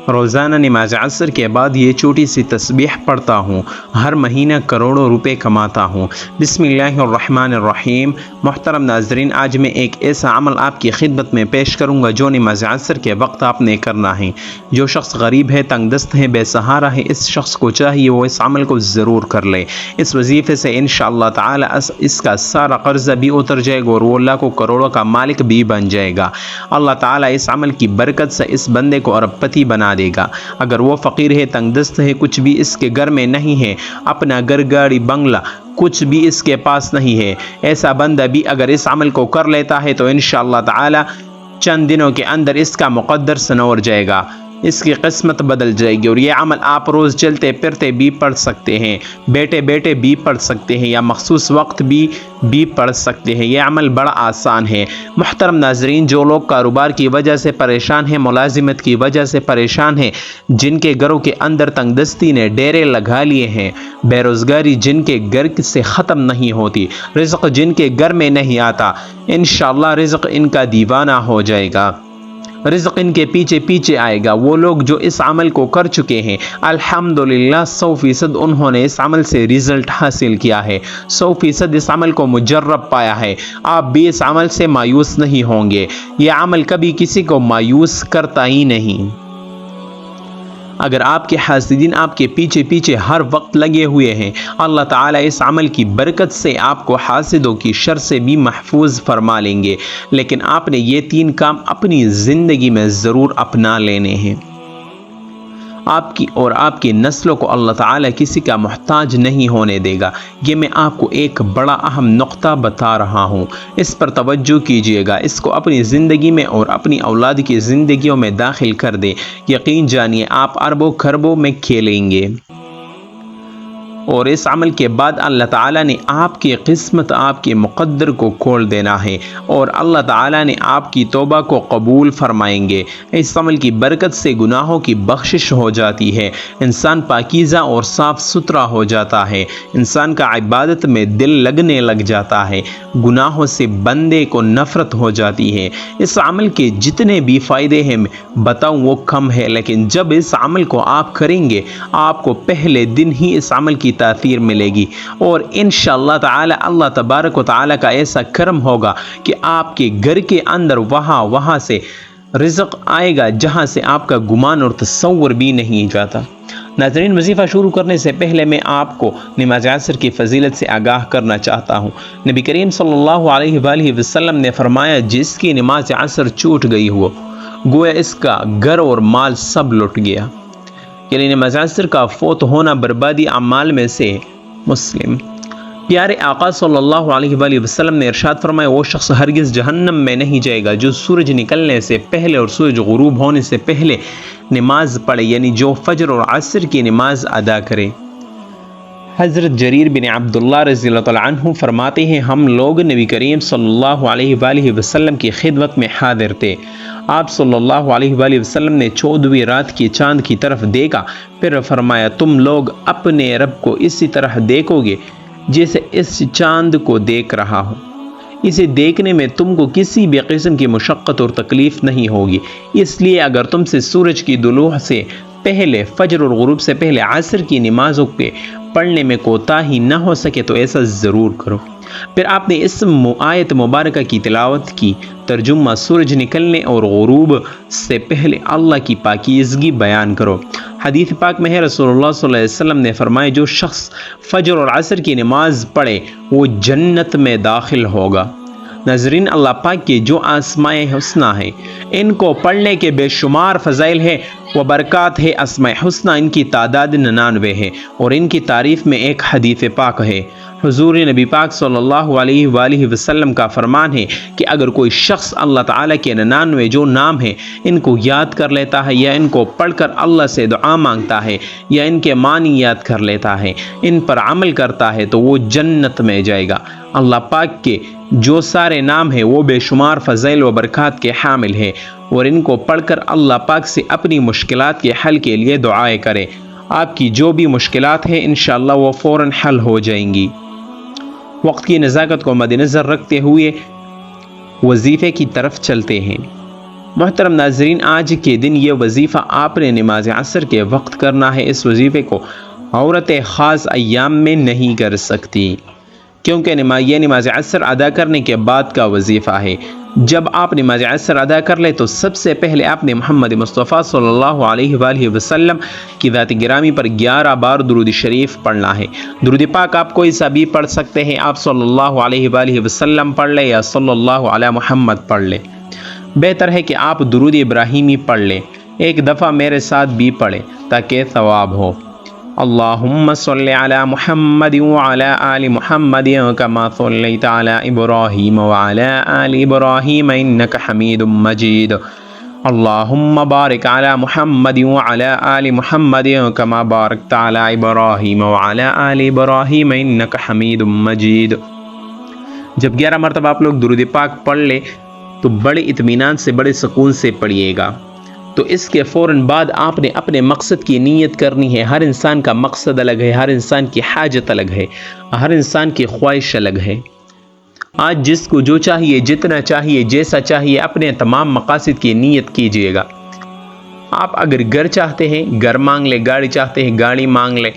روزانہ نماز عصر کے بعد یہ چھوٹی سی تسبیح پڑھتا ہوں، ہر مہینہ کروڑوں روپے کماتا ہوں۔ بسم اللہ الرحمن الرحیم۔ محترم ناظرین، آج میں ایک ایسا عمل آپ کی خدمت میں پیش کروں گا جو نماز عصر کے وقت آپ نے کرنا ہے۔ جو شخص غریب ہے، تنگ دست ہے، بے سہارا ہے، اس شخص کو چاہیے وہ اس عمل کو ضرور کر لے۔ اس وظیفے سے انشاءاللہ تعالی اس کا سارا قرضہ بھی اتر جائے گا اور وہ لاکھوں کروڑوں کا مالک بھی بن جائے گا۔ اللہ تعالی اس عمل کی برکت سے اس بندے کو ارب پتی بنا دے گا۔ اگر وہ فقیر ہے، تنگ دست ہے، کچھ بھی اس کے گھر میں نہیں ہے، اپنا گھر گاڑی بنگلہ کچھ بھی اس کے پاس نہیں ہے، ایسا بندہ بھی اگر اس عمل کو کر لیتا ہے تو انشاءاللہ تعالی چند دنوں کے اندر اس کا مقدر سنور جائے گا، اس کی قسمت بدل جائے گی۔ اور یہ عمل آپ روز چلتے پھرتے بھی پڑھ سکتے ہیں، بیٹھے بیٹھے بھی پڑھ سکتے ہیں، یا مخصوص وقت بھی پڑھ سکتے ہیں۔ یہ عمل بڑا آسان ہے۔ محترم ناظرین، جو لوگ کاروبار کی وجہ سے پریشان ہیں، ملازمت کی وجہ سے پریشان ہیں، جن کے گھروں کے اندر تنگ دستی نے ڈیرے لگا لیے ہیں، بے روزگاری جن کے گھر سے ختم نہیں ہوتی، رزق جن کے گھر میں نہیں آتا، انشاءاللہ رزق ان کا دیوانہ ہو جائے گا، رزق ان کے پیچھے پیچھے آئے گا۔ وہ لوگ جو اس عمل کو کر چکے ہیں، الحمدللہ 100% انہوں نے اس عمل سے رزلٹ حاصل کیا ہے، 100% اس عمل کو مجرب پایا ہے۔ آپ بھی اس عمل سے مایوس نہیں ہوں گے۔ یہ عمل کبھی کسی کو مایوس کرتا ہی نہیں۔ اگر آپ کے حاسدین آپ کے پیچھے پیچھے ہر وقت لگے ہوئے ہیں، اللہ تعالیٰ اس عمل کی برکت سے آپ کو حاسدوں کی شر سے بھی محفوظ فرما لیں گے۔ لیکن آپ نے یہ 3 کام اپنی زندگی میں ضرور اپنا لینے ہیں۔ آپ کی اور آپ کی نسلوں کو اللہ تعالیٰ کسی کا محتاج نہیں ہونے دے گا۔ یہ میں آپ کو ایک بڑا اہم نقطہ بتا رہا ہوں، اس پر توجہ کیجیے گا، اس کو اپنی زندگی میں اور اپنی اولاد کی زندگیوں میں داخل کر دیں۔ یقین جانیے آپ اربوں خربوں میں کھیلیں گے، اور اس عمل کے بعد اللہ تعالیٰ نے آپ کی قسمت، آپ کے مقدر کو کھول دینا ہے، اور اللہ تعالیٰ نے آپ کی توبہ کو قبول فرمائیں گے۔ اس عمل کی برکت سے گناہوں کی بخشش ہو جاتی ہے، انسان پاکیزہ اور صاف ستھرا ہو جاتا ہے، انسان کا عبادت میں دل لگنے لگ جاتا ہے، گناہوں سے بندے کو نفرت ہو جاتی ہے۔ اس عمل کے جتنے بھی فائدے ہیں بتاؤں وہ کم ہے، لیکن جب اس عمل کو آپ کریں گے، آپ کو پہلے دن ہی اس عمل کی تاثیر ملے گی، اور انشاءاللہ تعالی اللہ تبارک و تعالی کا ایسا کرم ہوگا کہ آپ کے گھر کے اندر وہاں سے رزق آئے گا جہاں سے آپ کا گمان اور تصور بھی نہیں جاتا۔ ناظرین، وظیفہ شروع کرنے سے پہلے میں آپ کو نماز عصر کی فضیلت سے آگاہ کرنا چاہتا ہوں۔ نبی کریم صلی اللہ علیہ وآلہ وسلم نے فرمایا، جس کی نماز عصر چھوٹ گئی ہو، گویا اس کا گھر اور مال سب لٹ گیا۔ یعنی نماز عصر کا فوت ہونا بربادی اعمال میں سے۔ مسلم۔ پیارے آقا صلی اللہ علیہ وآلہ وسلم نے ارشاد فرمایا، وہ شخص ہرگز جہنم میں نہیں جائے گا جو سورج نکلنے سے پہلے اور سورج غروب ہونے سے پہلے نماز پڑھے، یعنی جو فجر اور عصر کی نماز ادا کرے۔ حضرت جریر بن عبداللہ رضی اللہ تعالیٰ عنہ فرماتے ہیں، ہم لوگ نبی کریم صلی اللہ علیہ وآلہ وسلم کی خدمت میں حاضر تھے۔ آپ صلی اللہ علیہ وآلہ وسلم نے 14ویں رات کی چاند کی طرف دیکھا، پھر فرمایا، تم لوگ اپنے رب کو اسی طرح دیکھو گے جیسے اس چاند کو دیکھ رہا ہو۔ اسے دیکھنے میں تم کو کسی بھی قسم کی مشقت اور تکلیف نہیں ہوگی، اس لیے اگر تم سے سورج کی طلوع سے پہلے، فجر اور غروب سے پہلے عصر کی نمازوں کے پڑھنے میں کوتاہی نہ ہو سکے تو ایسا ضرور کرو۔ پھر آپ نے اس آیت مبارکہ کی تلاوت کی۔ ترجمہ، سورج نکلنے اور غروب سے پہلے اللہ کی پاکیزگی بیان کرو۔ حدیث پاک میں ہے، رسول اللہ صلی اللہ علیہ وسلم نے فرمایا، جو شخص فجر اور عصر کی نماز پڑھے وہ جنت میں داخل ہوگا۔ ناظرین، اللہ پاک کے جو اسماء حسنہ ہیں، ان کو پڑھنے کے بے شمار فضائل ہیں و برکات ہے۔ اسماء حسنہ ان کی تعداد 99 ہے، اور ان کی تعریف میں ایک حدیث پاک ہے۔ حضور نبی پاک صلی اللہ علیہ وآلہ وسلم کا فرمان ہے کہ اگر کوئی شخص اللہ تعالیٰ کے 99 جو نام ہیں ان کو یاد کر لیتا ہے، یا ان کو پڑھ کر اللہ سے دعا مانگتا ہے، یا ان کے معنی یاد کر لیتا ہے، ان پر عمل کرتا ہے، تو وہ جنت میں جائے گا۔ اللہ پاک کے جو سارے نام ہیں وہ بے شمار فضائل و برکات کے حامل ہیں، اور ان کو پڑھ کر اللہ پاک سے اپنی مشکلات کے حل کے لیے دعائیں کریں۔ آپ کی جو بھی مشکلات ہیں انشاءاللہ وہ فوراً حل ہو جائیں گی۔ وقت کی نزاکت کو مد نظر رکھتے ہوئے وظیفے کی طرف چلتے ہیں۔ محترم ناظرین، آج کے دن یہ وظیفہ آپ نے نماز عصر کے وقت کرنا ہے۔ اس وظیفے کو عورتیں خاص ایام میں نہیں کر سکتی، کیونکہ یہ نماز عصر ادا کرنے کے بعد کا وظیفہ ہے۔ جب آپ نماز عصر ادا کر لیں تو سب سے پہلے آپ نے محمد مصطفیٰ صلی اللہ علیہ وآلہ وسلم کی ذات گرامی پر 11 بار درود شریف پڑھنا ہے۔ درود پاک آپ کوئی سا بھی پڑھ سکتے ہیں، آپ صلی اللہ علیہ وآلہ وسلم پڑھ لیں یا صلی اللہ علی محمد پڑھ لیں۔ بہتر ہے کہ آپ درود ابراہیمی پڑھ لیں، ایک دفعہ میرے ساتھ بھی پڑھیں تاکہ ثواب ہو۔ اللہم صلی علی محمد وعلی آل محمد کما صلیت علی ابراہیم وعلی آل ابراہیم انک حمید مجید۔ اللہم بارک علی محمد وعلی آل محمد کما بارکت علی ابراہیم وعلی آل ابراہیم انک حمید مجید۔ جب 11 مرتبہ آپ لوگ درود پاک پڑھ لیں تو بڑے اطمینان سے، بڑے سکون سے پڑھیے گا۔ تو اس کے فوراً بعد آپ نے اپنے مقصد کی نیت کرنی ہے۔ ہر انسان کا مقصد الگ ہے، ہر انسان کی حاجت الگ ہے، ہر انسان کی خواہش الگ ہے۔ آج جس کو جو چاہیے، جتنا چاہیے، جیسا چاہیے، اپنے تمام مقاصد کی نیت کیجیے گا۔ آپ اگر گھر چاہتے ہیں گھر مانگ لے، گاڑی چاہتے ہیں گاڑی مانگ لے،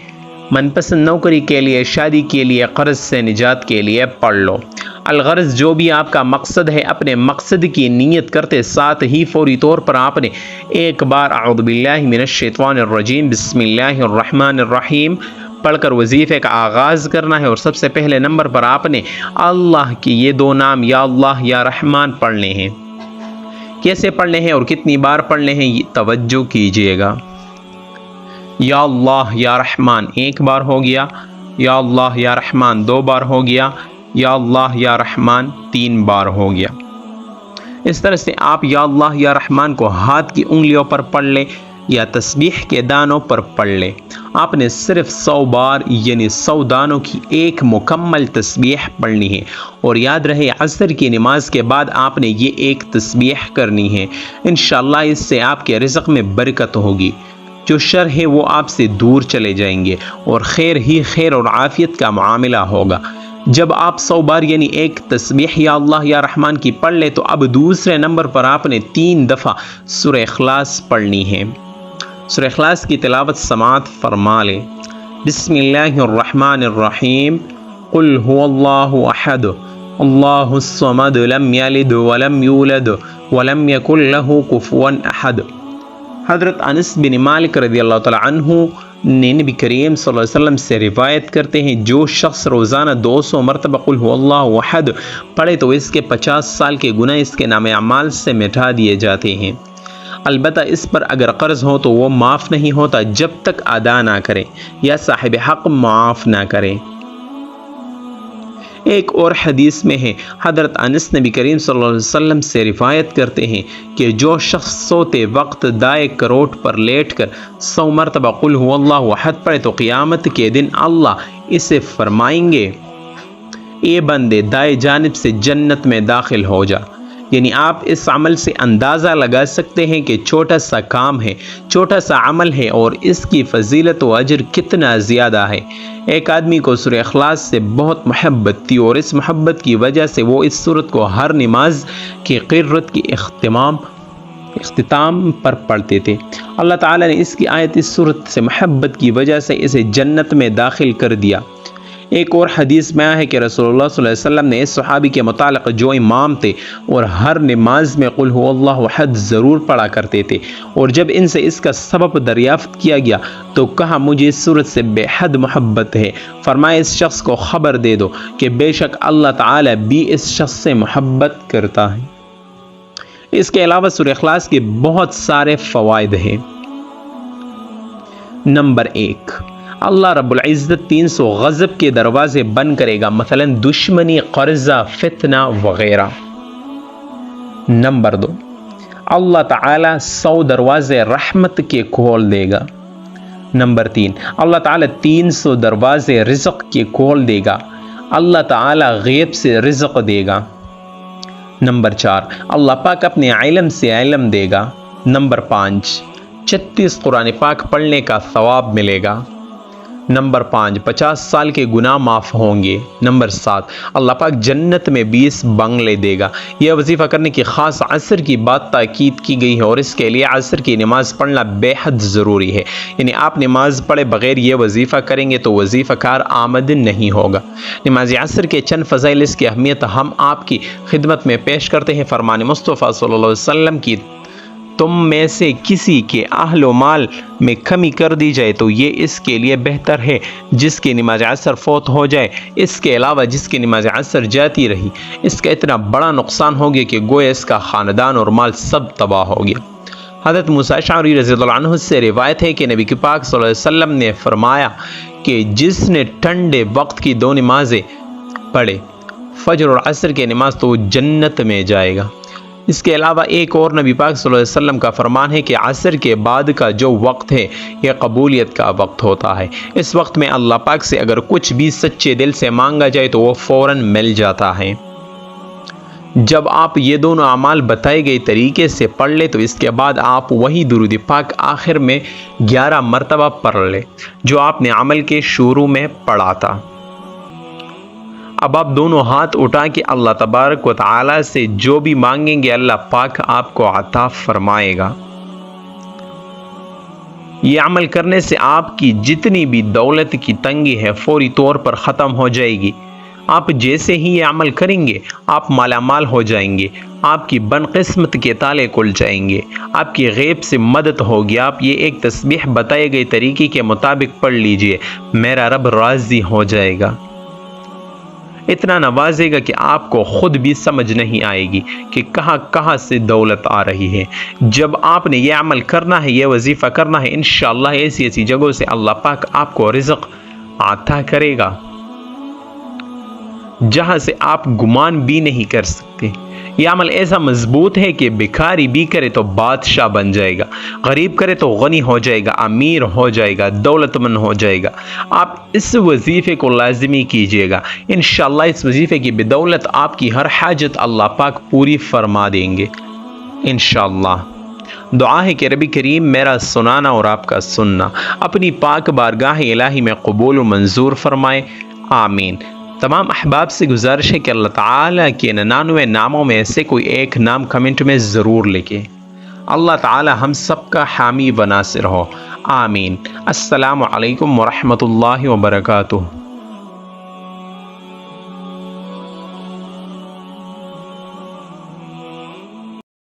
من پسند نوکری کے لیے، شادی کے لیے، قرض سے نجات کے لیے پڑھ لو۔ الغرض جو بھی آپ کا مقصد ہے، اپنے مقصد کی نیت کرتے ساتھ ہی فوری طور پر آپ نے ایک بار اعوذ باللہ من الشیطان الرجیم بسم اللہ الرحمن الرحیم پڑھ کر وظیفے کا آغاز کرنا ہے، اور سب سے پہلے نمبر پر آپ نے اللہ کی یہ 2 نام یا اللہ یا رحمان پڑھنے ہیں۔ کیسے پڑھنے ہیں اور کتنی بار پڑھنے ہیں، یہ توجہ کیجیے گا۔ یا اللہ یا رحمان 1 بار ہو گیا، یا اللہ یا رحمان 2 بار ہو گیا، یا اللہ یا رحمان 3 بار ہو گیا۔ اس طرح سے آپ یا اللہ یا رحمان کو ہاتھ کی انگلیوں پر پڑھ لیں یا تسبیح کے دانوں پر پڑھ لیں۔ آپ نے صرف 100 بار یعنی 100 دانوں کی ایک مکمل تسبیح پڑھنی ہے، اور یاد رہے عصر کی نماز کے بعد آپ نے یہ ایک تسبیح کرنی ہے۔ انشاءاللہ اس سے آپ کے رزق میں برکت ہوگی، جو شر ہے وہ آپ سے دور چلے جائیں گے، اور خیر ہی خیر اور عافیت کا معاملہ ہوگا۔ جب آپ 100 بار یعنی ایک تسبیح یا اللہ یا رحمان کی پڑھ لیں تو اب دوسرے نمبر پر آپ نے 3 دفعہ سورہ اخلاص پڑھنی ہے۔ سورہ اخلاص کی تلاوت سماعت فرما لیں۔ بسم اللہ الرحمن الرحیم قل هو اللہ احد اللہ الصمد لم یلد ولم یولد ولم یکن له کفوا احد۔ حضرت انس بن مالک رضی اللہ تعالی عنہ نے نبی کریم صلی اللہ علیہ وسلم سے روایت کرتے ہیں، جو شخص روزانہ 200 مرتبہ قل هو اللہ احد پڑھے تو اس کے 50 سال کے گناہ اس کے نام اعمال سے مٹا دیے جاتے ہیں۔ البتہ اس پر اگر قرض ہو تو وہ معاف نہیں ہوتا جب تک ادا نہ کرے یا صاحب حق معاف نہ کرے۔ ایک اور حدیث میں ہے، حضرت انس نبی کریم صلی اللہ علیہ وسلم سے روایت کرتے ہیں کہ جو شخص سوتے وقت دائیں کروٹ پر لیٹ کر 100 مرتبہ قل هو اللہ احد پڑھے تو قیامت کے دن اللہ اسے فرمائیں گے، اے بندے دائیں جانب سے جنت میں داخل ہو جا۔ یعنی آپ اس عمل سے اندازہ لگا سکتے ہیں کہ چھوٹا سا کام ہے، چھوٹا سا عمل ہے، اور اس کی فضیلت و اجر کتنا زیادہ ہے۔ ایک آدمی کو سورہ اخلاص سے بہت محبت تھی، اور اس محبت کی وجہ سے وہ اس سورت کو ہر نماز کی قرت کی اختتام پر پڑھتے تھے۔ اللہ تعالیٰ نے اس کی آیت اس سورت سے محبت کی وجہ سے اسے جنت میں داخل کر دیا۔ ایک اور حدیث میں ہے کہ رسول اللہ صلی اللہ علیہ وسلم نے اس صحابی کے متعلق جو امام تھے اور ہر نماز میں قل هو اللہ احد ضرور پڑھا کرتے تھے، اور جب ان سے اس کا سبب دریافت کیا گیا تو کہا مجھے اس صورت سے بے حد محبت ہے۔ فرمایا اس شخص کو خبر دے دو کہ بے شک اللہ تعالی بھی اس شخص سے محبت کرتا ہے۔ اس کے علاوہ سورہ اخلاص کے بہت سارے فوائد ہیں۔ نمبر 1، اللہ رب العزت 300 غضب کے دروازے بند کرے گا، مثلا دشمنی، قرضہ، فتنہ وغیرہ۔ نمبر 2، اللہ تعالیٰ 100 دروازے رحمت کے کھول دے گا۔ نمبر 3، اللہ تعالیٰ 300 دروازے رزق کے کھول دے گا، اللہ تعالیٰ غیب سے رزق دے گا۔ نمبر 4، اللہ پاک اپنے علم سے علم دے گا۔ نمبر 5، 36 قرآن پاک پڑھنے کا ثواب ملے گا۔ نمبر 5 50 سال کے گناہ معاف ہوں گے۔ نمبر 7 اللہ پاک جنت میں 20 بنگلے دے گا۔ یہ وظیفہ کرنے کی خاص عصر کی بات تاکید کی گئی ہے اور اس کے لیے عصر کی نماز پڑھنا بے حد ضروری ہے، یعنی آپ نماز پڑھے بغیر یہ وظیفہ کریں گے تو وظیفہ کار آمد نہیں ہوگا۔ نماز عصر کے چند فضائل، اس کی اہمیت ہم آپ کی خدمت میں پیش کرتے ہیں۔ فرمان مصطفیٰ صلی اللہ علیہ وسلم کی تم میں سے کسی کے اہل و مال میں کمی کر دی جائے تو یہ اس کے لیے بہتر ہے جس کی نماز عصر فوت ہو جائے، اس کے علاوہ جس کی نماز عصر جاتی رہی اس کا اتنا بڑا نقصان ہو گیا کہ گویا اس کا خاندان اور مال سب تباہ ہو گیا۔ حضرت موسیٰ اشعری رضی اللہ عنہ سے روایت ہے کہ نبی کے پاک صلی اللہ علیہ وسلم نے فرمایا کہ جس نے ٹھنڈے وقت کی 2 نمازیں پڑھے، فجر اور عصر کی نماز، تو وہ جنت میں جائے گا۔ اس کے علاوہ ایک اور نبی پاک صلی اللہ علیہ وسلم کا فرمان ہے کہ عصر کے بعد کا جو وقت ہے یہ قبولیت کا وقت ہوتا ہے۔ اس وقت میں اللہ پاک سے اگر کچھ بھی سچے دل سے مانگا جائے تو وہ فوراً مل جاتا ہے۔ جب آپ یہ دونوں اعمال بتائے گئے طریقے سے پڑھ لے تو اس کے بعد آپ وہی درود پاک آخر میں 11 مرتبہ پڑھ لے جو آپ نے عمل کے شروع میں پڑھا تھا۔ اب آپ دونوں ہاتھ اٹھا کے اللہ تبارک و تعالی سے جو بھی مانگیں گے اللہ پاک آپ کو عطا فرمائے گا۔ یہ عمل کرنے سے آپ کی جتنی بھی دولت کی تنگی ہے فوری طور پر ختم ہو جائے گی۔ آپ جیسے ہی یہ عمل کریں گے آپ مالا مال ہو جائیں گے، آپ کی بن قسمت کے تالے کھل جائیں گے، آپ کی غیب سے مدد ہوگی۔ آپ یہ ایک تسبیح بتائے گئے طریقے کے مطابق پڑھ لیجئے، میرا رب راضی ہو جائے گا، اتنا نوازے گا کہ آپ کو خود بھی سمجھ نہیں آئے گی کہ کہاں کہاں سے دولت آ رہی ہے۔ جب آپ نے یہ عمل کرنا ہے، یہ وظیفہ کرنا ہے، انشاءاللہ ایسی ایسی جگہوں سے اللہ پاک آپ کو رزق عطا کرے گا جہاں سے آپ گمان بھی نہیں کر سکتے۔ یہ عمل ایسا مضبوط ہے کہ بھکاری بھی کرے تو بادشاہ بن جائے گا، غریب کرے تو غنی ہو جائے گا، امیر ہو جائے گا، دولت مند ہو جائے گا۔ آپ اس وظیفے کو لازمی کیجئے گا، انشاءاللہ اس وظیفے کی بدولت آپ کی ہر حاجت اللہ پاک پوری فرما دیں گے انشاءاللہ۔ دعا ہے کہ رب کریم میرا سنانا اور آپ کا سننا اپنی پاک بارگاہ الہی میں قبول و منظور فرمائے، آمین۔ تمام احباب سے گزارش ہے کہ اللہ تعالیٰ کے 99 ناموں میں سے کوئی ایک نام کمنٹ میں ضرور لکھیں۔ اللہ تعالیٰ ہم سب کا حامی و ناصر ہو، آمین۔ السلام علیکم ورحمۃ اللہ وبرکاتہ۔